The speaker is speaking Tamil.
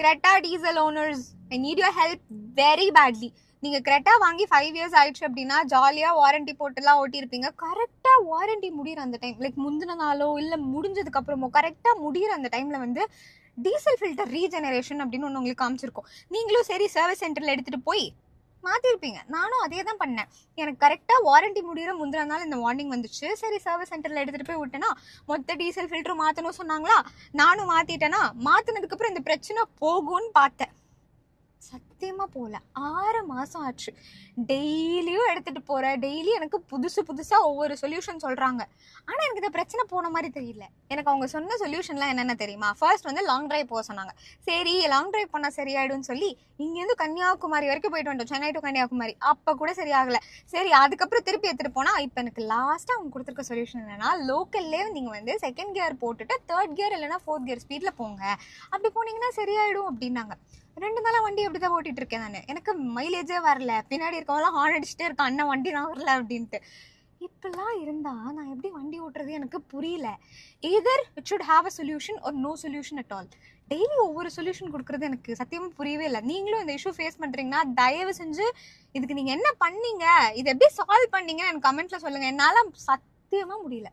Creta diesel owners, I need your help very badly. நீங்க கிரெட்டா வாங்கி 5 இயர்ஸ் ஆயிடுச்சு அப்படின்னா ஜாலியா வாரண்டி போட்டுலாம் ஓட்டியிருப்பீங்க. கரெக்டா வாரண்டி முடிகிற அந்த டைம், லைக் முந்தின நாளோ இல்ல முடிஞ்சதுக்கு அப்புறமோ கரெக்டா முடிகிற அந்த டைம்ல வந்து டீசல் ஃபில்டர் ரீஜெனரேஷன் அப்படின்னு ஒன்று உங்களுக்கு காமிச்சிருக்கும். நீங்களும் சரி சர்வீஸ் சென்டர்ல எடுத்துட்டு போய் மாத்திருப்பீங்க. நானும் அதே தான் பண்ணேன். எனக்கு கரெக்டா வாரண்டி முடிகிற முந்தின நாள் இந்த வார்னிங் வந்துச்சு. சரி சர்வீஸ் சென்டர்ல எடுத்துட்டு போய் விட்டேன்னா மொத்த டீசல் ஃபில்டர் மாத்தணும் சொன்னாங்களா, நானும் மாத்திட்டேன்னா மாத்தினதுக்கு அப்புறம் இந்த பிரச்சனை போகும்னு பார்த்தேன். சத்தியமா போல. 6 மாசம் ஆச்சு. டெய்லியும் எடுத்துட்டு போறேன். டெய்லி எனக்கு புதுசா ஒவ்வொரு சொல்யூஷன் சொல்றாங்க. ஆனா எனக்கு இந்த பிரச்சனை போன மாதிரி தெரியல. எனக்கு அவங்க சொன்ன சொல்யூஷன்லாம் என்னென்ன தெரியுமா? ஃபர்ஸ்ட் வந்து லாங் டிரைவ் போக சொன்னாங்க. சரி லாங் டிரைவ் பண்ணா சரியாயிடும்னு சொல்லி இங்கேருந்து கன்னியாகுமரி வரைக்கும் போயிட்டு வந்துட்டோம். சென்னை டு கன்னியாகுமரி. அப்ப கூட சரியாகல. சரி அதுக்கப்புறம் திருப்பி எடுத்துட்டு போனா இப்ப எனக்கு லாஸ்டா அவங்க கொடுத்துருக்க சொல்யூஷன் என்னன்னா, லோக்கல்லே நீங்க வந்து செகண்ட் கியர் போட்டுட்டு தேர்ட் கியர் இல்லைன்னா 4th கியர் ஸ்பீட்ல போங்க. அப்படி போனீங்கன்னா சரியாயிடும் அப்படின்னாங்க. 2 நாளா வண்டி அப்படிதான் ஓட்டிட்டு இருக்கேன் நான். எனக்கு மைலேஜே வரல. பின்னாடி இருக்கவங்களாம் ஹார்ன் அடிச்சுட்டே இருக்கான், அண்ணன் வண்டி நான் வரல அப்படின்ட்டு. இப்பெல்லாம் இருந்தா நான் எப்படி வண்டி ஓட்டுறது எனக்கு புரியல. Either it should have a solution or no solution at all. Daily ஒவ்வொரு சொல்யூஷன் கொடுக்குறது எனக்கு சத்தியமா புரியவே இல்லை. நீங்களும் இந்த இஷ்யூ ஃபேஸ் பண்றீங்கன்னா தயவு செஞ்சு இதுக்கு நீங்க என்ன பண்ணீங்க, இதை எப்படி சால்வ் பண்ணீங்கன்னு எனக்கு கமெண்ட்ல சொல்லுங்க. என்னால சத்தியமா முடியல.